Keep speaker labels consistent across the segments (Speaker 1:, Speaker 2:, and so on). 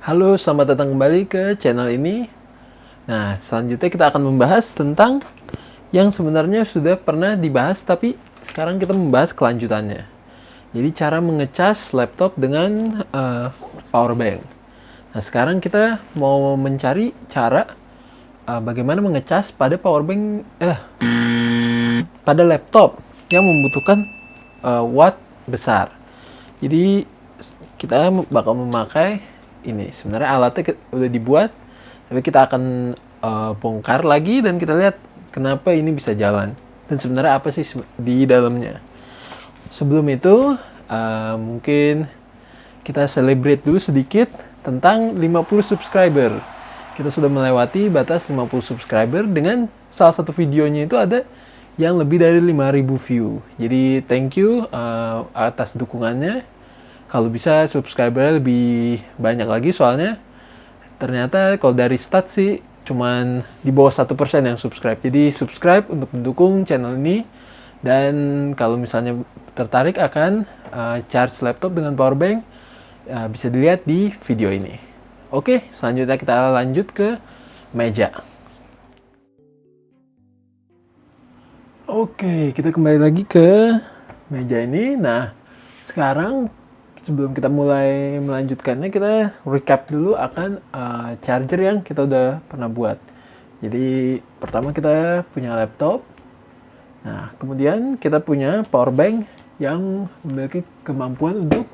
Speaker 1: Halo, selamat datang kembali ke channel ini. Nah, selanjutnya kita akan membahas tentang yang sebenarnya sudah pernah dibahas, tapi sekarang kita membahas kelanjutannya. Jadi, cara mengecas laptop dengan power bank. Nah, sekarang kita mau mencari cara bagaimana mengecas pada pada laptop yang membutuhkan watt besar. Jadi, kita bakal memakai ini. Sebenarnya alatnya udah dibuat, tapi kita akan bongkar lagi dan kita lihat kenapa ini bisa jalan dan sebenarnya apa sih di dalamnya. Sebelum itu mungkin kita celebrate dulu sedikit tentang 50 subscriber. Kita sudah melewati batas 50 subscriber dengan salah satu videonya itu ada yang lebih dari 5.000 view. Jadi thank you atas dukungannya. Kalau bisa subscriber lebih banyak lagi, soalnya ternyata kalau dari stat sih cuman di bawah 1% yang subscribe. Jadi subscribe untuk mendukung channel ini. Dan kalau misalnya tertarik akan charge laptop dengan power bank, bisa dilihat di video ini. Oke, selanjutnya kita lanjut ke meja. Oke, kita kembali lagi ke meja ini. Nah, sekarang sebelum kita mulai melanjutkannya, kita recap dulu akan charger yang kita udah pernah buat. Jadi pertama kita punya laptop. Nah, kemudian kita punya power bank yang memiliki kemampuan untuk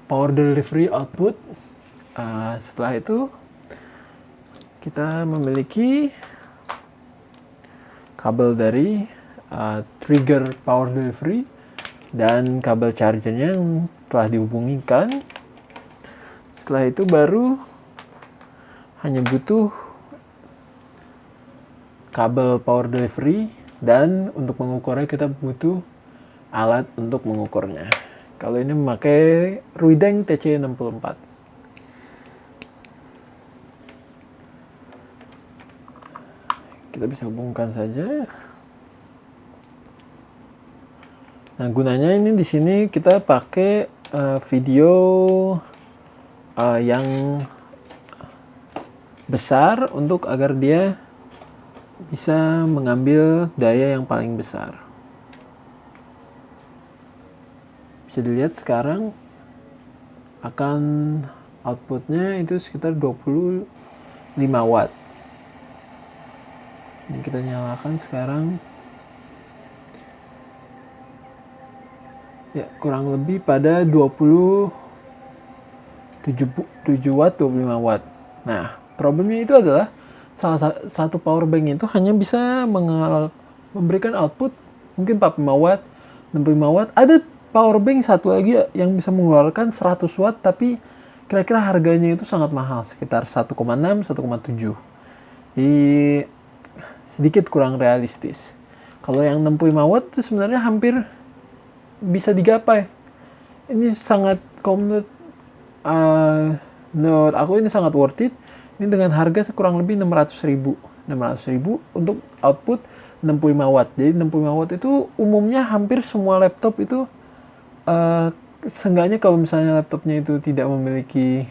Speaker 1: power delivery output. Setelah itu kita memiliki kabel dari trigger power delivery dan kabel chargernya yang telah dihubungkan. Setelah itu baru hanya butuh kabel power delivery, dan untuk mengukurnya kita butuh alat untuk mengukurnya. Kalau ini memakai Ruideng TC64. Kita bisa hubungkan saja. Nah, gunanya ini di sini kita pakai video yang besar untuk agar dia bisa mengambil daya yang paling besar. Bisa dilihat sekarang akan outputnya itu sekitar 25 watt. Ini kita nyalakan sekarang. Ya, kurang lebih pada 27 watt, 25 watt. Nah, problemnya itu adalah salah satu power bank itu hanya bisa memberikan output mungkin 45 watt, 65 watt. Ada power bank satu lagi yang bisa mengeluarkan 100 watt, tapi kira-kira harganya itu sangat mahal, sekitar 1,6, 1,7. Jadi sedikit kurang realistis. Kalau yang 65 watt itu sebenarnya hampir bisa digapai. Ini sangat menurut aku ini sangat worth it. Ini dengan harga kurang lebih 600.000 untuk output 65 watt. Jadi 65 watt itu umumnya hampir semua laptop itu seenggaknya kalau misalnya laptopnya itu tidak memiliki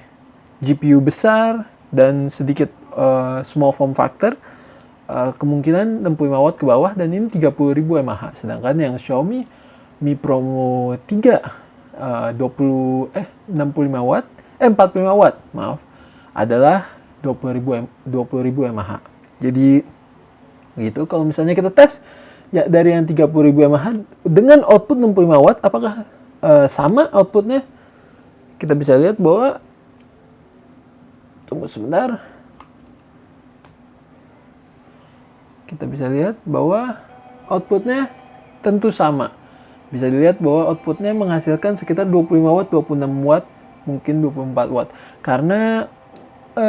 Speaker 1: GPU besar dan sedikit small form factor, kemungkinan 65 watt ke bawah, dan ini 30.000 mAh. Sedangkan yang Xiaomi Mi Promo 3 45 watt maaf, adalah 20.000 mAh. Jadi gitu, kalau misalnya kita tes ya dari yang 30.000 mAh dengan output 65 watt, apakah sama outputnya? Kita bisa lihat bahwa, tunggu sebentar, kita bisa lihat bahwa outputnya tentu sama. Bisa dilihat bahwa outputnya menghasilkan sekitar 25 watt, 26 watt, mungkin 24 watt. Karena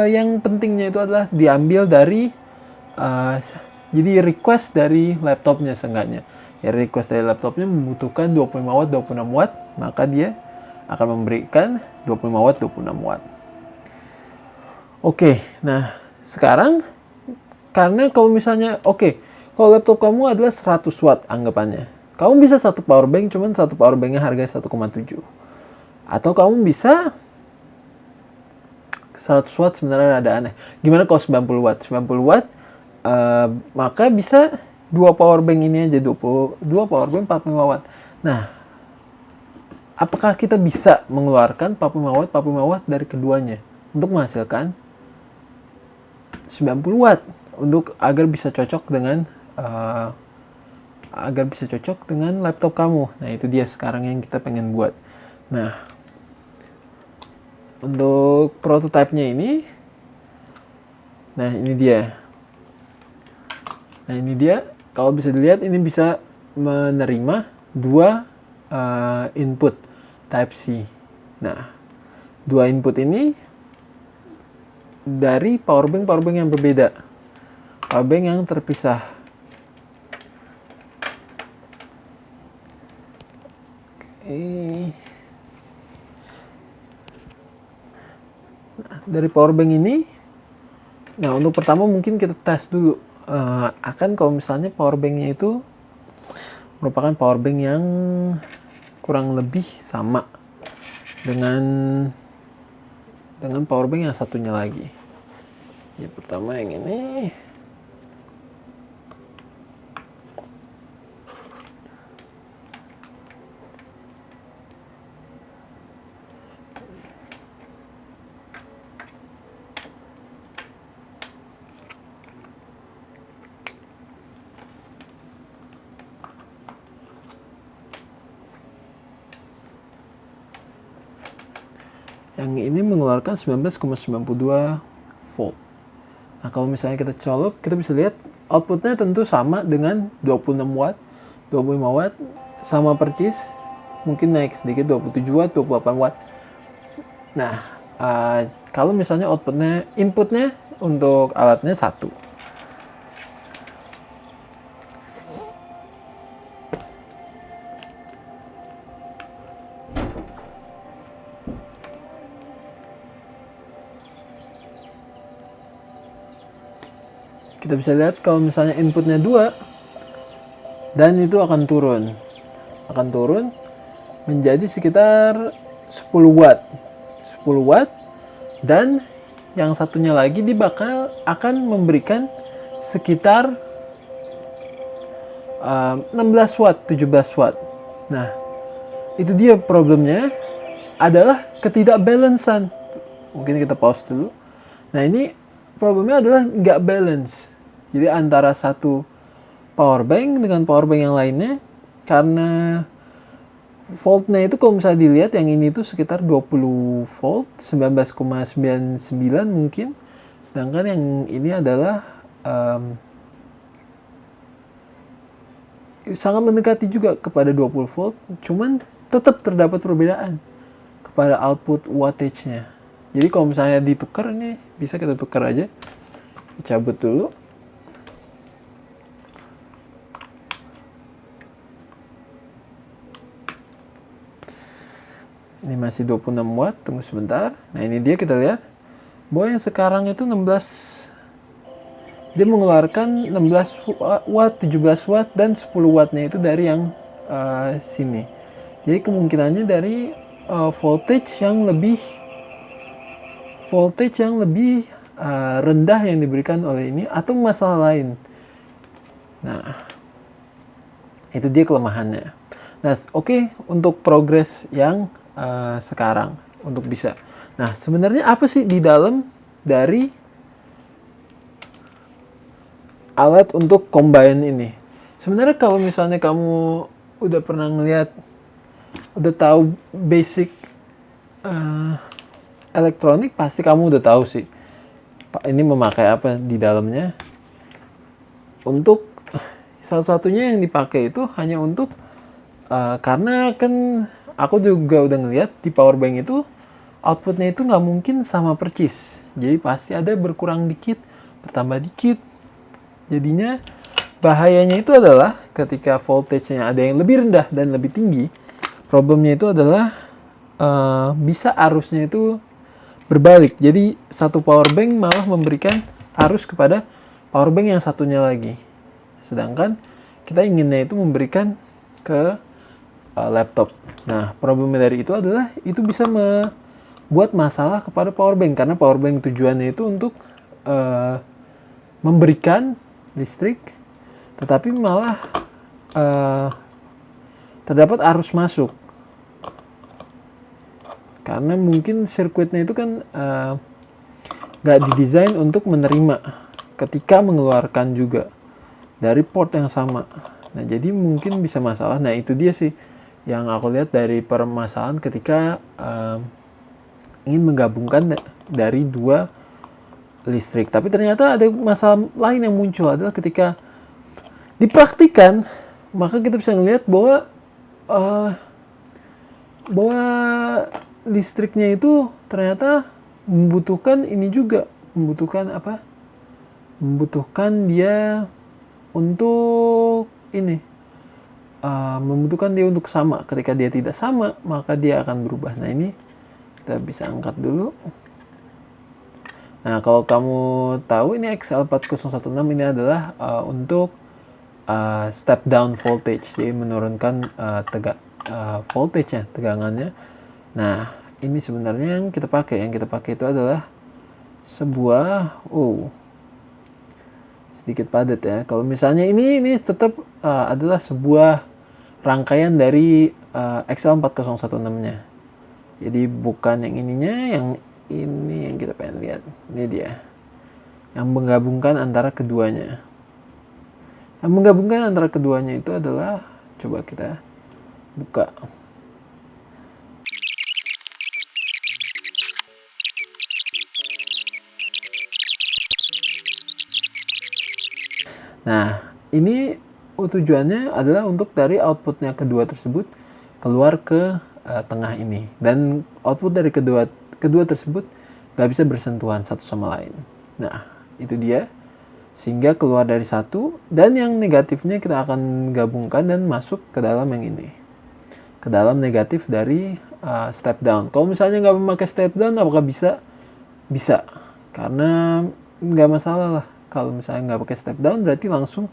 Speaker 1: yang pentingnya itu adalah diambil dari jadi request dari laptopnya seenggaknya. Ya, request dari laptopnya membutuhkan 25 watt, 26 watt, maka dia akan memberikan 25 watt, 26 watt. Oke, nah sekarang karena kalau misalnya kalau laptop kamu adalah 100 watt anggapannya, kamu bisa satu power bank, cuman satu power banknya harga 1,7. Atau kamu bisa 100 watt sebenarnya ada aneh. Gimana kalau 90 watt? 90 watt maka bisa dua power bank ini aja, dua power bank 45 watt. Nah, apakah kita bisa mengeluarkan 45 watt dari keduanya untuk menghasilkan 90 watt untuk agar bisa cocok dengan laptop kamu. Nah, itu dia sekarang yang kita pengen buat. Nah, untuk prototipe-nya ini, nah ini dia. Kalau bisa dilihat, ini bisa menerima dua input Type C. Nah, dua input ini dari powerbank yang berbeda, powerbank yang terpisah. Oke. Nah, dari powerbank ini, nah untuk pertama mungkin kita tes dulu akan kalau misalnya powerbanknya itu merupakan powerbank yang kurang lebih sama dengan powerbank yang satunya lagi. Yang pertama yang ini. Yang ini mengeluarkan 19,92 volt. Nah, kalau misalnya kita colok, kita bisa lihat outputnya tentu sama dengan 26 watt, 25 watt, sama percis. Mungkin naik sedikit 27 watt, 28 watt. Nah, kalau misalnya inputnya untuk alatnya 1. Kita bisa lihat kalau misalnya inputnya 2, dan itu akan turun menjadi sekitar 10 watt 10 watt, dan yang satunya lagi akan memberikan sekitar 16 watt 17 watt. Nah, itu dia problemnya, adalah ketidakbalansan. Mungkin kita pause dulu. Nah, ini problemnya adalah nggak balance. Jadi antara satu power bank dengan power bank yang lainnya, karena voltnya itu kalau misalnya dilihat yang ini tuh sekitar 20 volt, 19,99 mungkin. Sedangkan yang ini adalah sangat mendekati juga kepada 20 volt, cuman tetap terdapat perbedaan kepada output wattage-nya. Jadi kalau misalnya ditukar, ini bisa kita tukar aja. Cabut dulu. Ini masih 26 watt, tunggu sebentar. Nah, ini dia, kita lihat bahwa yang sekarang itu 16, dia mengeluarkan 16 watt, 17 watt, dan 10 wattnya itu dari yang sini. Jadi kemungkinannya dari voltage yang lebih rendah yang diberikan oleh ini, atau masalah lain. Nah, itu dia kelemahannya. Nah, oke, untuk progres yang sekarang untuk bisa. Nah, sebenarnya apa sih di dalam dari alat untuk combine ini? Sebenarnya kalau misalnya kamu udah pernah ngeliat, udah tahu basic elektronik, pasti kamu udah tahu sih ini memakai apa di dalamnya. Untuk salah satunya yang dipakai itu hanya untuk karena kan aku juga udah ngeliat di power bank itu outputnya itu nggak mungkin sama percis. Jadi pasti ada berkurang dikit, bertambah dikit. Jadinya bahayanya itu adalah ketika voltage-nya ada yang lebih rendah dan lebih tinggi, problemnya itu adalah bisa arusnya itu berbalik. Jadi satu power bank malah memberikan arus kepada power bank yang satunya lagi. Sedangkan kita inginnya itu memberikan ke laptop. Nah, problemnya dari itu adalah itu bisa buat masalah kepada power bank, karena power bank tujuannya itu untuk memberikan listrik, tetapi malah terdapat arus masuk, karena mungkin sirkuitnya itu kan nggak didesain untuk menerima ketika mengeluarkan juga dari port yang sama. Nah, jadi mungkin bisa masalah. Nah, itu dia sih yang aku lihat dari permasalahan ketika ingin menggabungkan dari dua listrik. Tapi ternyata ada masalah lain yang muncul, adalah ketika dipraktikkan, maka kita bisa melihat bahwa listriknya itu ternyata membutuhkan ini juga, membutuhkan apa? Membutuhkan dia untuk ini, membutuhkan dia untuk sama. Ketika dia tidak sama, maka dia akan berubah. Nah, ini kita bisa angkat dulu. Nah, kalau kamu tahu, ini XL4016 ini adalah untuk step down voltage, jadi menurunkan voltage-nya, tegangannya. Nah, ini sebenarnya yang kita pakai itu adalah sebuah sedikit padat ya. Kalau misalnya ini tetap adalah sebuah rangkaian dari XL4016-nya. Jadi bukan yang ininya, yang ini yang kita pengen lihat. Ini dia. Yang menggabungkan antara keduanya. Yang menggabungkan antara keduanya itu adalah, coba kita buka. Nah, ini tujuannya adalah untuk dari outputnya kedua tersebut keluar ke tengah ini. Dan output dari kedua tersebut gak bisa bersentuhan satu sama lain. Nah, itu dia. Sehingga keluar dari satu, dan yang negatifnya kita akan gabungkan dan masuk ke dalam yang ini. Ke dalam negatif dari step down. Kalau misalnya nggak memakai step down, apakah bisa? Bisa. Karena nggak masalah lah. Kalau misalnya nggak pakai step down, berarti langsung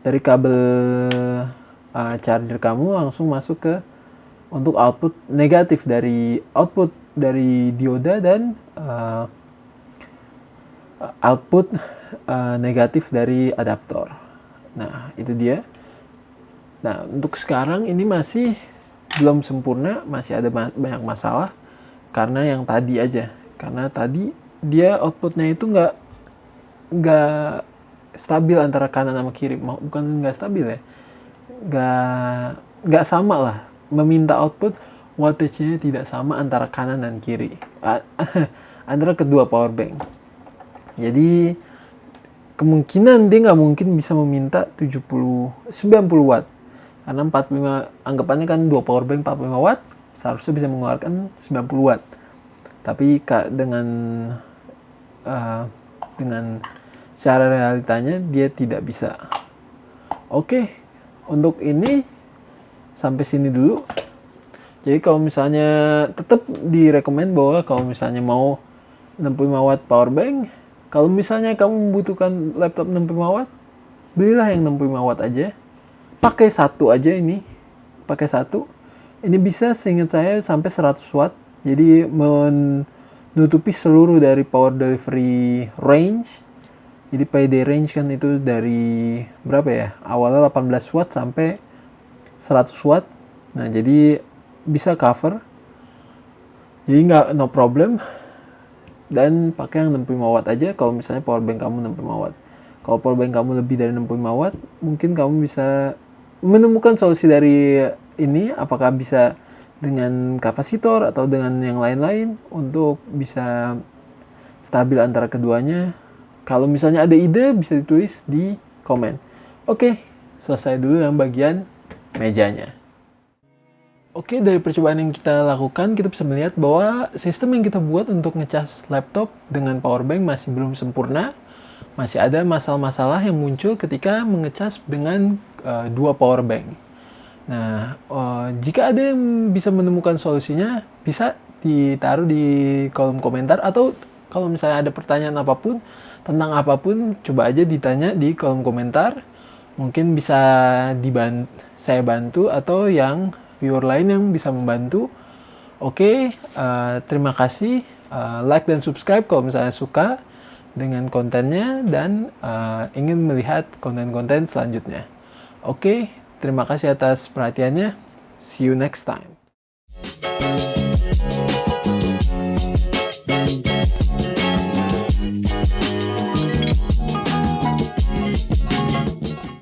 Speaker 1: dari kabel charger kamu langsung masuk ke untuk output negatif dari dioda dan output negatif dari adaptor. Nah, itu dia. Nah, untuk sekarang ini masih belum sempurna, masih ada banyak masalah karena yang tadi aja. Karena tadi dia outputnya itu nggak stabil antara kanan sama kiri. Bukan nggak stabil ya, nggak sama lah. Meminta output wattage-nya tidak sama antara kanan dan kiri antara kedua power bank. Jadi kemungkinan dia nggak mungkin bisa meminta 90 watt, karena 45, anggapannya kan dua power bank 45 watt seharusnya bisa mengeluarkan 90 watt. Tapi dengan secara realitanya dia tidak bisa. Oke, untuk ini sampai sini dulu. Jadi kalau misalnya tetap direkomend bahwa kalau misalnya mau 65 watt power bank, kalau misalnya kamu membutuhkan laptop 65 watt, belilah yang 65 watt aja. Pakai satu aja ini. Pakai satu. Ini bisa seingat saya sampai 100 watt. Jadi menutupi seluruh dari power delivery range. Jadi PD range kan itu dari berapa ya? Awalnya 18 watt sampai 100 watt. Nah, jadi bisa cover. Jadi no problem. Dan pakai yang 65 watt aja kalau misalnya power bank kamu 65 watt. Kalau power bank kamu lebih dari 65 watt, mungkin kamu bisa menemukan solusi dari ini, apakah bisa dengan kapasitor atau dengan yang lain-lain untuk bisa stabil antara keduanya. Kalau misalnya ada ide, bisa ditulis di komen. Oke, selesai dulu yang bagian mejanya. Oke, dari percobaan yang kita lakukan, kita bisa melihat bahwa sistem yang kita buat untuk ngecas laptop dengan power bank masih belum sempurna. Masih ada masalah-masalah yang muncul ketika mengecas dengan dua power bank. Nah, jika ada yang bisa menemukan solusinya, bisa ditaruh di kolom komentar. Atau kalau misalnya ada pertanyaan apapun, tentang apapun, coba aja ditanya di kolom komentar. Mungkin bisa saya bantu, atau yang viewer lain yang bisa membantu Oke, terima kasih. Like dan subscribe kalau misalnya suka dengan kontennya dan ingin melihat konten-konten selanjutnya. Oke, terima kasih atas perhatiannya. See you next time.